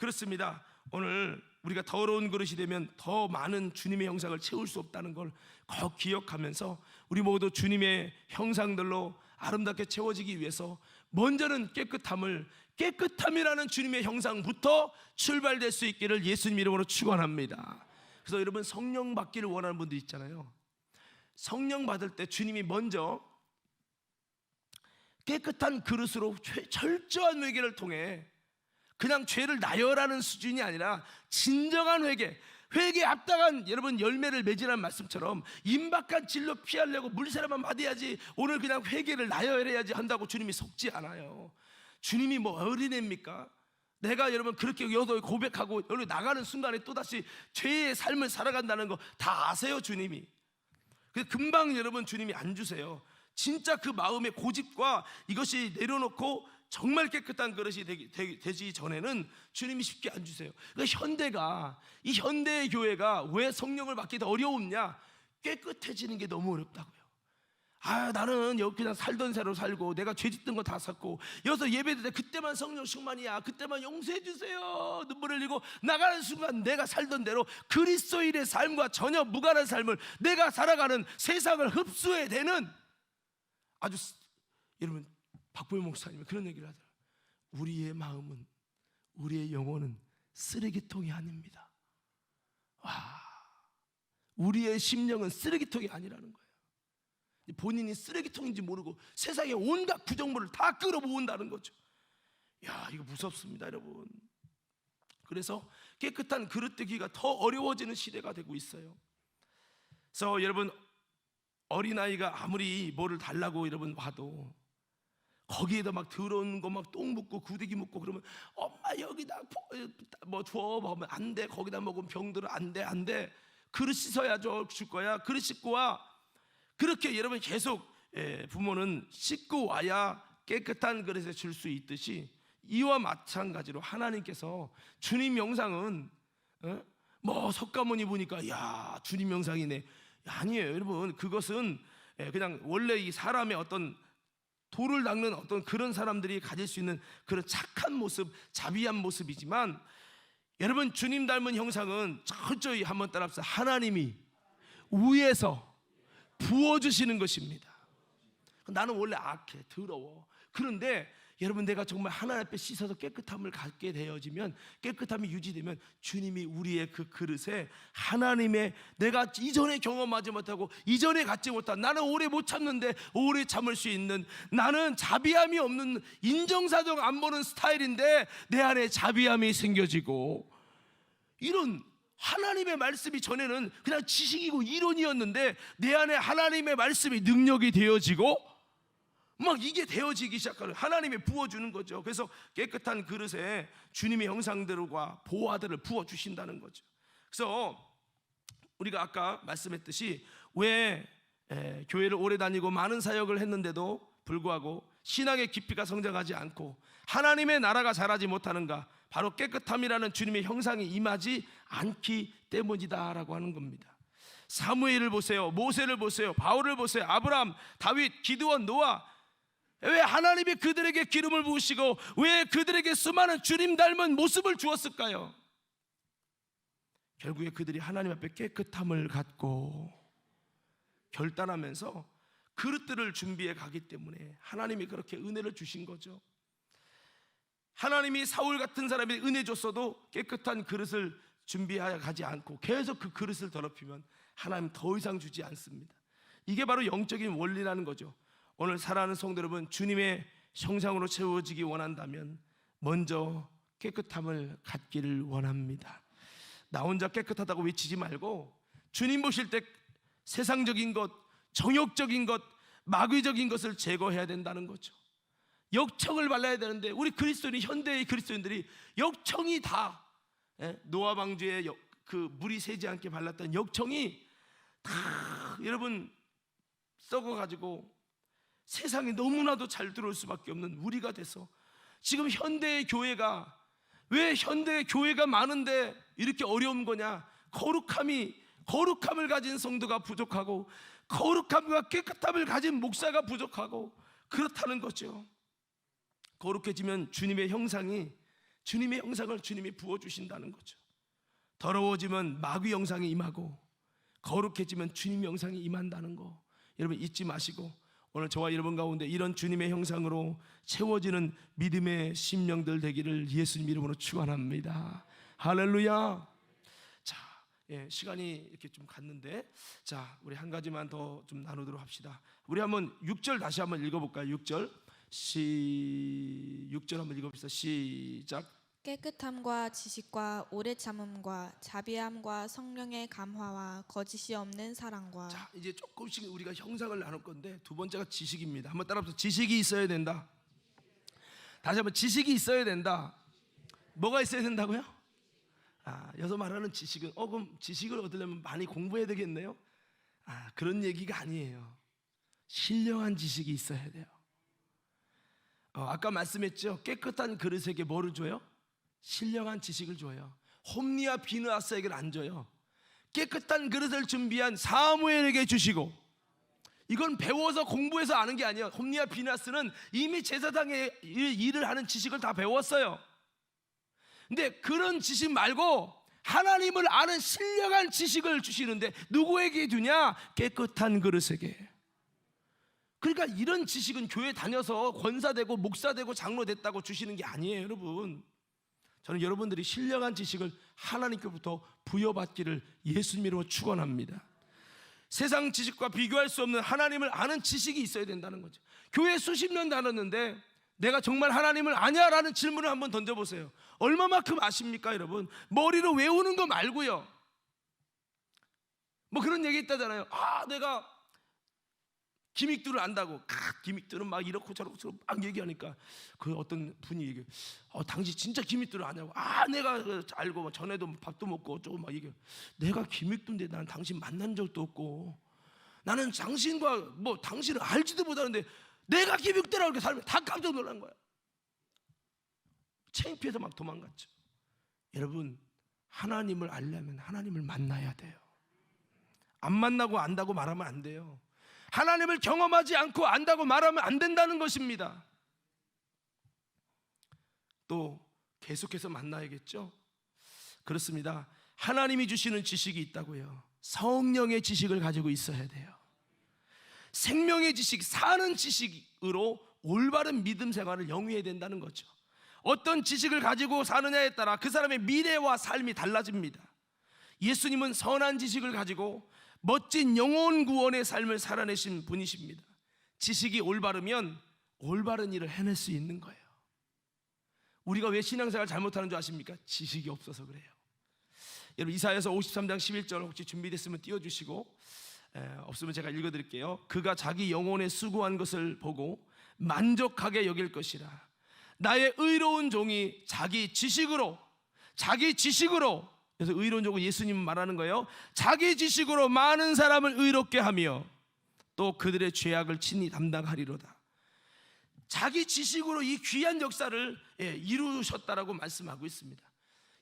그렇습니다. 오늘 우리가 더러운 그릇이 되면 더 많은 주님의 형상을 채울 수 없다는 걸 꼭 기억하면서 우리 모두 주님의 형상들로 아름답게 채워지기 위해서 먼저는 깨끗함이라는 주님의 형상부터 출발될 수 있기를 예수님 이름으로 축원합니다. 그래서 여러분, 성령 받기를 원하는 분들 있잖아요. 성령 받을 때 주님이 먼저 깨끗한 그릇으로 철저한 회개를 통해, 그냥 죄를 나열하는 수준이 아니라 진정한 회개에 합당한 여러분 열매를 맺으라는 말씀처럼, 임박한 진로 피하려고 물세례만 받아야지, 오늘 그냥 회개를 나열해야지 한다고 주님이 속지 않아요. 주님이 뭐 어린애입니까? 내가 여러분 그렇게 여도 고백하고 여기 나가는 순간에 또다시 죄의 삶을 살아간다는 거 다 아세요, 주님이. 그래서 금방 여러분 주님이 안 주세요. 진짜 그 마음의 고집과 이것이 내려놓고 정말 깨끗한 그릇이 되지 전에는 주님이 쉽게 안 주세요. 그러니까 이 현대의 교회가 왜 성령을 받기 더 어려웠냐? 깨끗해지는 게 너무 어렵다고요. 나는 여기 그냥 살던 새로 살고 내가 죄 짓던 거 다 샀고 여기서 예배드릴 때 그때만 성령 충만이야, 그때만 용서해 주세요, 눈물 흘리고 나가는 순간 내가 살던 대로 그리스도인의 삶과 전혀 무관한 삶을 내가 살아가는 세상을 흡수해야 되는, 아주 여러분 박보영 목사님이 그런 얘기를 하더라고요. 우리의 마음은, 우리의 영혼은 쓰레기통이 아닙니다. 우리의 심령은 쓰레기통이 아니라는 거예요. 본인이 쓰레기통인지 모르고 세상에 온갖 부정물을 다 끌어모은다는 거죠. 이거 무섭습니다, 여러분. 그래서 깨끗한 그릇 되기가 더 어려워지는 시대가 되고 있어요. 그래서 여러분, 어린아이가 아무리 뭐를 달라고 여러분 봐도 거기에다 막 더러운 거 막 똥 묻고 구데기 묻고 그러면 엄마 여기다 뭐 줘 먹으면 안 돼, 거기다 먹으면 병들어, 안 돼. 그릇 씻어야 줄 거야, 그릇 씻고 와. 그렇게 여러분 계속 부모는 씻고 와야 깨끗한 그릇에 줄 수 있듯이, 이와 마찬가지로 하나님께서 주님 형상은 뭐 석가모니 보니까 주님 형상이네, 아니에요. 여러분, 그것은 그냥 원래 이 사람의 어떤 돌을 닦는 어떤 그런 사람들이 가질 수 있는 그런 착한 모습, 자비한 모습이지만, 여러분 주님 닮은 형상은 철저히 한번 따라합시다. 하나님이 위에서 부어주시는 것입니다. 나는 원래 악해, 더러워. 그런데 여러분, 내가 정말 하나님 앞에 씻어서 깨끗함을 갖게 되어지면, 깨끗함이 유지되면 주님이 우리의 그 그릇에 하나님의, 내가 이전에 경험하지 못하고 이전에 갖지 못한, 나는 오래 못 참는데 오래 참을 수 있는, 나는 자비함이 없는, 인정사정 안 보는 스타일인데 내 안에 자비함이 생겨지고, 이런 하나님의 말씀이 전에는 그냥 지식이고 이론이었는데 내 안에 하나님의 말씀이 능력이 되어지고, 막 이게 되어지기 시작하는, 하나님이 부어주는 거죠. 그래서 깨끗한 그릇에 주님의 형상들과 보화들을 부어주신다는 거죠. 그래서 우리가 아까 말씀했듯이 왜 교회를 오래 다니고 많은 사역을 했는데도 불구하고 신앙의 깊이가 성장하지 않고 하나님의 나라가 자라지 못하는가? 바로 깨끗함이라는 주님의 형상이 임하지 않기 때문이다라고 하는 겁니다. 사무엘을 보세요, 모세를 보세요, 바울을 보세요, 아브라함, 다윗, 기드온, 노아. 왜 하나님이 그들에게 기름을 부으시고 왜 그들에게 수많은 주님 닮은 모습을 주었을까요? 결국에 그들이 하나님 앞에 깨끗함을 갖고 결단하면서 그릇들을 준비해 가기 때문에 하나님이 그렇게 은혜를 주신 거죠. 하나님이 사울 같은 사람이 은혜 줬어도 깨끗한 그릇을 준비하여 가지 않고 계속 그 그릇을 더럽히면 하나님 더 이상 주지 않습니다. 이게 바로 영적인 원리라는 거죠. 오늘 사랑하는 성도 여러분, 주님의 형상으로 채워지기 원한다면 먼저 깨끗함을 갖기를 원합니다. 나 혼자 깨끗하다고 외치지 말고 주님 보실 때 세상적인 것, 정욕적인 것, 마귀적인 것을 제거해야 된다는 거죠. 역청을 발라야 되는데 우리 그리스도인이, 현대의 그리스도인들이 역청이 다 노아 방주에 그 물이 새지 않게 발랐던 역청이 다 여러분 썩어가지고 세상에 너무나도 잘 들어올 수밖에 없는 우리가 돼서 지금 현대의 교회가, 왜 현대의 교회가 많은데 이렇게 어려운 거냐? 거룩함을 가진 성도가 부족하고 거룩함과 깨끗함을 가진 목사가 부족하고 그렇다는 거죠. 거룩해지면 주님의 형상을 주님이 부어주신다는 거죠. 더러워지면 마귀 형상이 임하고 거룩해지면 주님 형상이 임한다는 거 여러분 잊지 마시고 오늘 저와 여러분 가운데 이런 주님의 형상으로 채워지는 믿음의 심령들 되기를 예수님 이름으로 축원합니다. 할렐루야. 자, 시간이 이렇게 좀 갔는데, 자, 우리 한 가지만 더 좀 나누도록 합시다. 우리 한번 6절 다시 한번 읽어볼까요? 6절 한번 읽어봅시다. 시작. 깨끗함과 지식과 오래 참음과 자비함과 성령의 감화와 거짓이 없는 사랑과. 자, 이제 조금씩 우리가 형상을 나눌 건데 두 번째가 지식입니다. 한번 따라합시다. 지식이 있어야 된다. 다시 한번 지식이 있어야 된다. 뭐가 있어야 된다고요? 여기서 말하는 지식은 그럼 지식을 얻으려면 많이 공부해야 되겠네요. 그런 얘기가 아니에요. 신령한 지식이 있어야 돼요. 아까 말씀했죠. 깨끗한 그릇에게 뭐를 줘요? 신령한 지식을 줘요. 홈리와 비느하스에게는 안 줘요. 깨끗한 그릇을 준비한 사무엘에게 주시고, 이건 배워서 공부해서 아는 게 아니에요. 홈리와 비느하스는 이미 제사장의 일을 하는 지식을 다 배웠어요. 근데 그런 지식 말고 하나님을 아는 신령한 지식을 주시는데 누구에게 주냐? 깨끗한 그릇에게. 그러니까 이런 지식은 교회 다녀서 권사되고 목사되고 장로 됐다고 주시는 게 아니에요. 여러분, 저는 여러분들이 신령한 지식을 하나님께부터 부여받기를 예수님으로 축원합니다. 세상 지식과 비교할 수 없는 하나님을 아는 지식이 있어야 된다는 거죠. 교회 수십 년 다녔는데 내가 정말 하나님을 아냐? 라는 질문을 한번 던져보세요. 얼마만큼 아십니까 여러분? 머리로 외우는 거 말고요. 뭐 그런 얘기 있다잖아요. 내가 기믹들을 안다고. 기믹들은 막 이렇고 저렇고 막 얘기하니까 그 어떤 분이 얘기해. 당신 진짜 기믹들을 아냐고. 내가 알고 전에도 밥도 먹고 어쩌고 막 얘기해. 내가 기믹도인데 난 당신 만난 적도 없고 나는 당신을 알지도 못하는데 내가 기믹대라고 이렇게 살면 다 깜짝 놀란 거야. 창피해서 막 도망갔죠. 여러분, 하나님을 알려면 하나님을 만나야 돼요. 안 만나고 안다고 말하면 안 돼요. 하나님을 경험하지 않고 안다고 말하면 안 된다는 것입니다. 또 계속해서 만나야겠죠. 그렇습니다. 하나님이 주시는 지식이 있다고요. 성령의 지식을 가지고 있어야 돼요. 생명의 지식, 사는 지식으로 올바른 믿음 생활을 영위해야 된다는 거죠. 어떤 지식을 가지고 사느냐에 따라 그 사람의 미래와 삶이 달라집니다. 예수님은 선한 지식을 가지고 멋진 영혼 구원의 삶을 살아내신 분이십니다. 지식이 올바르면 올바른 일을 해낼 수 있는 거예요. 우리가 왜 신앙생활 잘못하는 줄 아십니까? 지식이 없어서 그래요. 여러분, 이사야서 53장 11절 혹시 준비됐으면 띄워주시고, 없으면 제가 읽어드릴게요. 그가 자기 영혼에 수고한 것을 보고 만족하게 여길 것이라. 나의 의로운 종이 자기 지식으로, 그래서 의로운 종은 예수님은 말하는 거예요. 자기 지식으로 많은 사람을 의롭게 하며 또 그들의 죄악을 친히 담당하리로다. 자기 지식으로 이 귀한 역사를 이루셨다라고 말씀하고 있습니다.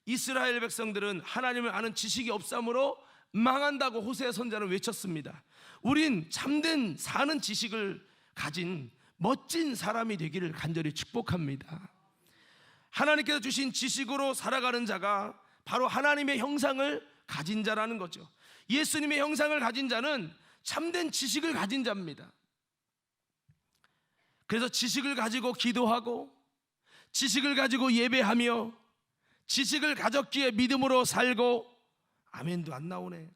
이스라엘 백성들은 하나님을 아는 지식이 없으므로 망한다고 호세아 선지자는 외쳤습니다. 우린 참된 사는 지식을 가진 멋진 사람이 되기를 간절히 축복합니다. 하나님께서 주신 지식으로 살아가는 자가 바로 하나님의 형상을 가진 자라는 거죠. 예수님의 형상을 가진 자는 참된 지식을 가진 자입니다. 그래서 지식을 가지고 기도하고, 지식을 가지고 예배하며, 지식을 가졌기에 믿음으로 살고, 아멘도 안 나오네.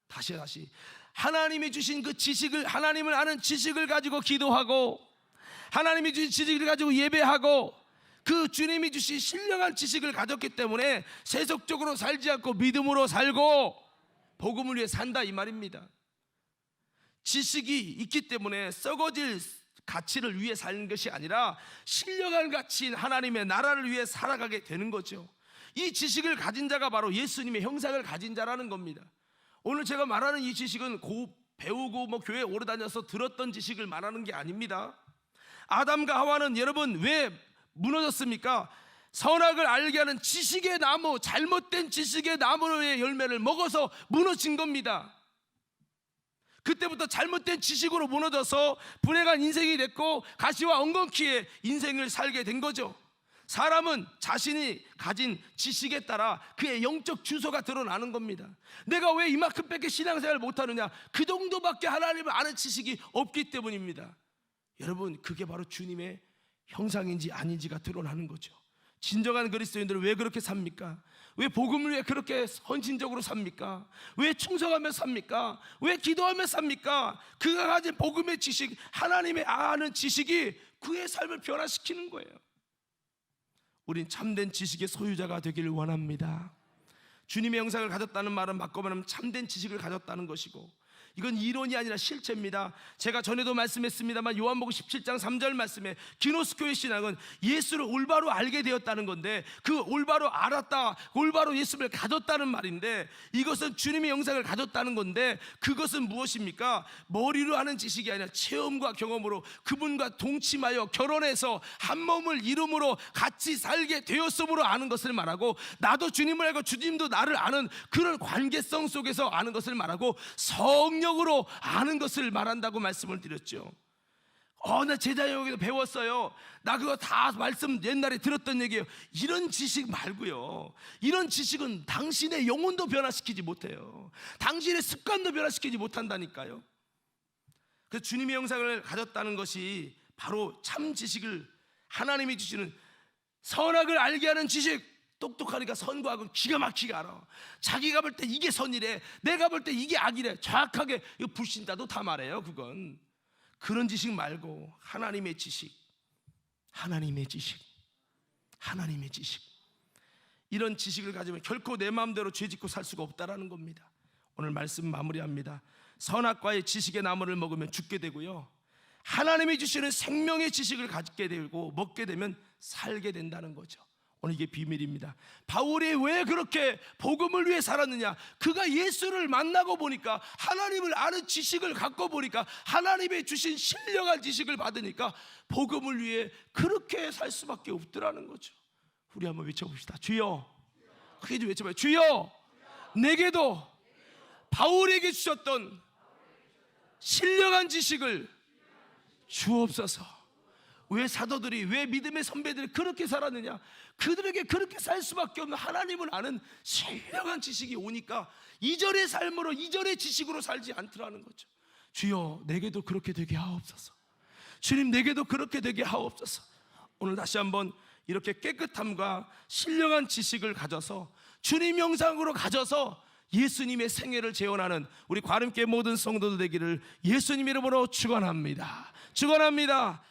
다시 하나님이 주신 그 지식을, 하나님을 아는 지식을 가지고 기도하고, 하나님이 주신 지식을 가지고 예배하고, 그 주님이 주신 신령한 지식을 가졌기 때문에 세속적으로 살지 않고 믿음으로 살고 복음을 위해 산다, 이 말입니다. 지식이 있기 때문에 썩어질 가치를 위해 사는 것이 아니라 신령한 가치인 하나님의 나라를 위해 살아가게 되는 거죠. 이 지식을 가진 자가 바로 예수님의 형상을 가진 자라는 겁니다. 오늘 제가 말하는 이 지식은 배우고 교회에 오래 다녀서 들었던 지식을 말하는 게 아닙니다. 아담과 하와는 여러분 왜 무너졌습니까? 선악을 알게 하는 지식의 나무, 잘못된 지식의 나무의 열매를 먹어서 무너진 겁니다. 그때부터 잘못된 지식으로 무너져서 불행한 인생이 됐고 가시와 엉겅퀴의 인생을 살게 된 거죠. 사람은 자신이 가진 지식에 따라 그의 영적 주소가 드러나는 겁니다. 내가 왜 이만큼밖에 신앙생활을 못하느냐? 그 정도밖에 하나님을 아는 지식이 없기 때문입니다. 여러분, 그게 바로 주님의 형상인지 아닌지가 드러나는 거죠. 진정한 그리스도인들은 왜 그렇게 삽니까? 왜 복음을 위해 그렇게 헌신적으로 삽니까? 왜 충성하며 삽니까? 왜 기도하며 삽니까? 그가 가진 복음의 지식, 하나님의 아는 지식이 그의 삶을 변화시키는 거예요. 우린 참된 지식의 소유자가 되기를 원합니다. 주님의 형상을 가졌다는 말은 바꿔 말하면 참된 지식을 가졌다는 것이고, 이건 이론이 아니라 실체입니다. 제가 전에도 말씀했습니다만 요한복음 17장 3절 말씀에 기노스코의 신앙은 예수를 올바로 알게 되었다는 건데, 그 올바로 알았다, 올바로 예수를 가졌다는 말인데, 이것은 주님의 형상을 가졌다는 건데, 그것은 무엇입니까? 머리로 하는 지식이 아니라 체험과 경험으로 그분과 동침하여 결혼해서 한 몸을 이룸으로 같이 살게 되었음으로 아는 것을 말하고, 나도 주님을 알고 주님도 나를 아는 그런 관계성 속에서 아는 것을 말하고, 성령으로 아는 것을 말한다고 말씀을 드렸죠. 나 제자형에서 배웠어요. 나 그거 다 말씀 옛날에 들었던 얘기예요. 이런 지식 말고요, 이런 지식은 당신의 영혼도 변화시키지 못해요. 당신의 습관도 변화시키지 못한다니까요. 그래서 주님의 형상을 가졌다는 것이 바로 참 지식을, 하나님이 주시는 선악을 알게 하는 지식. 똑똑하니까 선과 악은 기가 막히게 알아. 자기가 볼 때 이게 선이래, 내가 볼 때 이게 악이래, 정확하게. 이거 불신자도 다 말해요. 그건 그런 지식 말고 하나님의 지식, 하나님의 지식, 하나님의 지식. 이런 지식을 가지면 결코 내 마음대로 죄짓고 살 수가 없다라는 겁니다. 오늘 말씀 마무리합니다. 선악과의 지식의 나무를 먹으면 죽게 되고요, 하나님이 주시는 생명의 지식을 갖게 되고 먹게 되면 살게 된다는 거죠. 오늘 이게 비밀입니다. 바울이 왜 그렇게 복음을 위해 살았느냐? 그가 예수를 만나고 보니까, 하나님을 아는 지식을 갖고 보니까, 하나님의 주신 신령한 지식을 받으니까 복음을 위해 그렇게 살 수밖에 없더라는 거죠. 우리 한번 외쳐봅시다. 주여, 크게 좀 외쳐봐요. 주여, 내게도 바울에게 주셨던 신령한 지식을 주옵소서. 왜 사도들이, 왜 믿음의 선배들이 그렇게 살았느냐? 그들에게 그렇게 살 수밖에 없는 하나님을 아는 신령한 지식이 오니까 이전의 삶으로, 이전의 지식으로 살지 않더라는 거죠. 주여, 내게도 그렇게 되게 하옵소서. 주님, 내게도 그렇게 되게 하옵소서. 오늘 다시 한번 이렇게 깨끗함과 신령한 지식을 가져서, 주님 형상으로 가져서 예수님의 생애를 재현하는 우리 과름교회 모든 성도들 되기를 예수님 이름으로 축원합니다. 축원합니다.